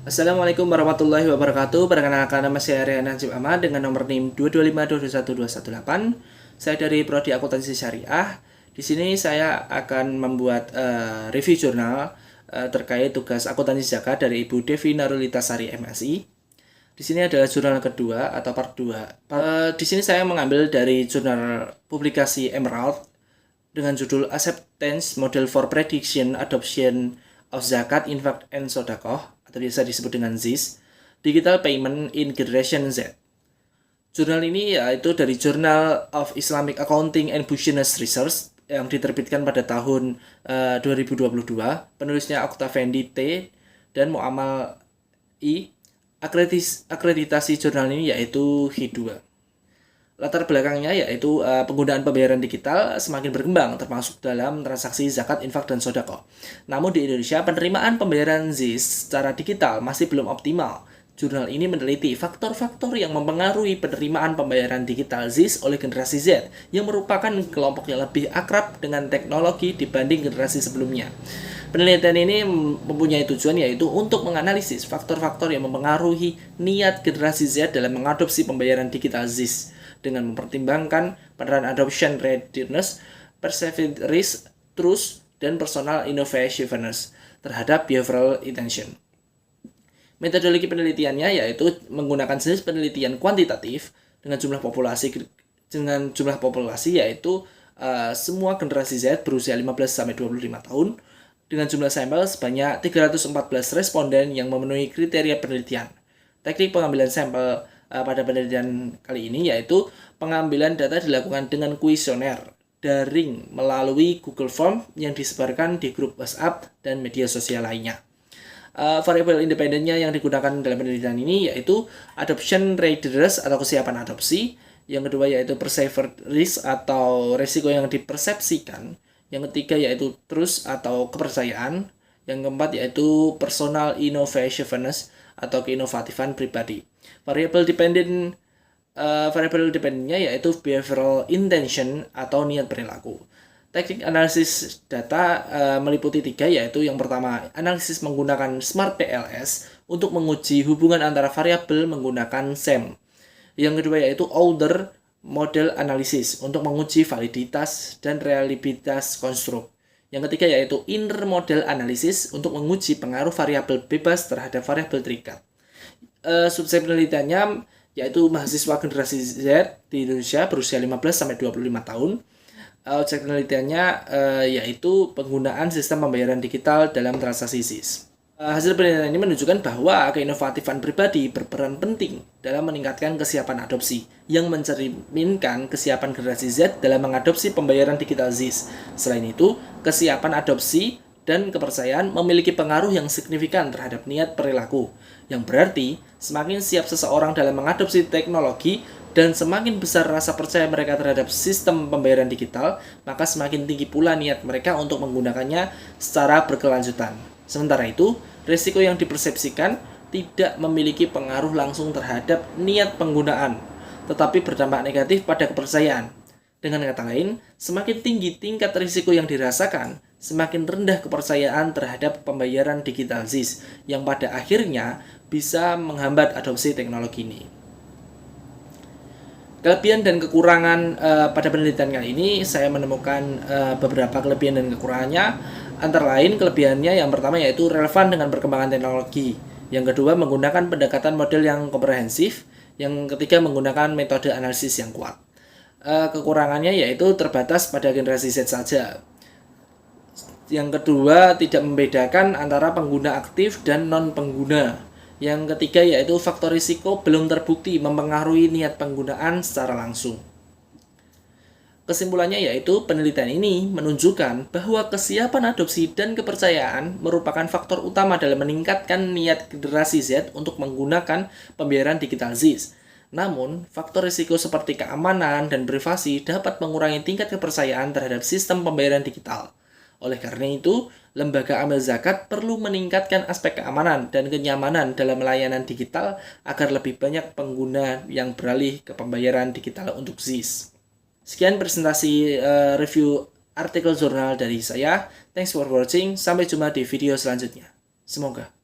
Assalamualaikum warahmatullahi wabarakatuh. Perkenalkan, nama saya Rian Najib Ahmad dengan nomor NIM 225221218. Saya dari Prodi Akuntansi Syariah. Di sini saya akan membuat review jurnal terkait tugas akuntansi zakat dari Ibu Devi Narulitasari MSI. Di sini adalah jurnal kedua atau part 2. Di sini saya mengambil dari jurnal publikasi Emerald dengan judul Acceptance Model for Prediction Adoption of Zakat, Infak, and Sodakoh, atau biasa disebut dengan ZIS, Digital Payment in Generation Z. Jurnal ini yaitu dari Journal of Islamic Accounting and Business Research yang diterbitkan pada tahun 2022. Penulisnya Oktaviendi T. dan Muamal I. Akreditasi jurnal ini yaitu H2. Latar belakangnya yaitu penggunaan pembayaran digital semakin berkembang termasuk dalam transaksi zakat, infak, dan sodako. Namun di Indonesia penerimaan pembayaran ZIS secara digital masih belum optimal. Jurnal ini meneliti faktor-faktor yang mempengaruhi penerimaan pembayaran digital ZIS oleh generasi Z yang merupakan kelompok yang lebih akrab dengan teknologi dibanding generasi sebelumnya. Penelitian ini mempunyai tujuan yaitu untuk menganalisis faktor-faktor yang mempengaruhi niat generasi Z dalam mengadopsi pembayaran digital ZIS dengan mempertimbangkan peran adoption readiness, perceived risk, trust, dan personal innovativeness terhadap behavioral intention. Metodologi penelitiannya yaitu menggunakan jenis penelitian kuantitatif dengan jumlah populasi yaitu semua generasi Z berusia 15-25 tahun dengan jumlah sampel sebanyak 314 responden yang memenuhi kriteria penelitian. Teknik pengambilan sampel pada penelitian kali ini yaitu pengambilan data dilakukan dengan kuesioner daring melalui Google Form yang disebarkan di grup WhatsApp dan media sosial lainnya. Variabel independennya yang digunakan dalam penelitian ini yaitu adoption readiness atau kesiapan adopsi, yang kedua yaitu perceived risk atau resiko yang dipersepsikan, yang ketiga yaitu trust atau kepercayaan, yang keempat yaitu personal innovativeness atau keinovatifan pribadi. Variabel dependentnya yaitu behavioral intention atau niat perilaku. Teknik analisis data meliputi 3 yaitu yang pertama analisis menggunakan Smart PLS untuk menguji hubungan antara variabel menggunakan SEM. Yang kedua yaitu Outer Model Analysis untuk menguji validitas dan reliabilitas konstruk. Yang ketiga yaitu Inner Model Analysis untuk menguji pengaruh variabel bebas terhadap variabel terikat. Subset penelitiannya yaitu mahasiswa generasi Z di Indonesia berusia 15-25 tahun. Objek penelitiannya yaitu penggunaan sistem pembayaran digital dalam transaksi ZIS. Hasil penelitian ini menunjukkan bahwa keinovatifan pribadi berperan penting dalam meningkatkan kesiapan adopsi yang mencerminkan kesiapan generasi Z dalam mengadopsi pembayaran digital ZIS. Selain itu, kesiapan adopsi dan kepercayaan memiliki pengaruh yang signifikan terhadap niat perilaku, yang berarti semakin siap seseorang dalam mengadopsi teknologi dan semakin besar rasa percaya mereka terhadap sistem pembayaran digital, maka semakin tinggi pula niat mereka untuk menggunakannya secara berkelanjutan. Sementara itu, risiko yang dipersepsikan tidak memiliki pengaruh langsung terhadap niat penggunaan, tetapi berdampak negatif pada kepercayaan. Dengan kata lain, semakin tinggi tingkat risiko yang dirasakan, semakin rendah kepercayaan terhadap pembayaran digital ZIS, yang pada akhirnya bisa menghambat adopsi teknologi ini. Kelebihan dan kekurangan pada penelitian kali ini, saya menemukan beberapa kelebihan dan kekurangannya. Antara lain kelebihannya yang pertama yaitu relevan dengan perkembangan teknologi. Yang kedua menggunakan pendekatan model yang komprehensif. Yang ketiga menggunakan metode analisis yang kuat. Kekurangannya yaitu terbatas pada generasi Z saja. Yang kedua tidak membedakan antara pengguna aktif dan non-pengguna. Yang ketiga yaitu faktor risiko belum terbukti mempengaruhi niat penggunaan secara langsung. Kesimpulannya yaitu penelitian ini menunjukkan bahwa kesiapan adopsi dan kepercayaan merupakan faktor utama dalam meningkatkan niat generasi Z untuk menggunakan pembayaran digital ZIS. Namun, faktor risiko seperti keamanan dan privasi dapat mengurangi tingkat kepercayaan terhadap sistem pembayaran digital. Oleh karena itu, lembaga amil zakat perlu meningkatkan aspek keamanan dan kenyamanan dalam layanan digital agar lebih banyak pengguna yang beralih ke pembayaran digital untuk ZIS. Sekian presentasi review artikel jurnal dari saya. Thanks for watching. Sampai jumpa di video selanjutnya. Semoga.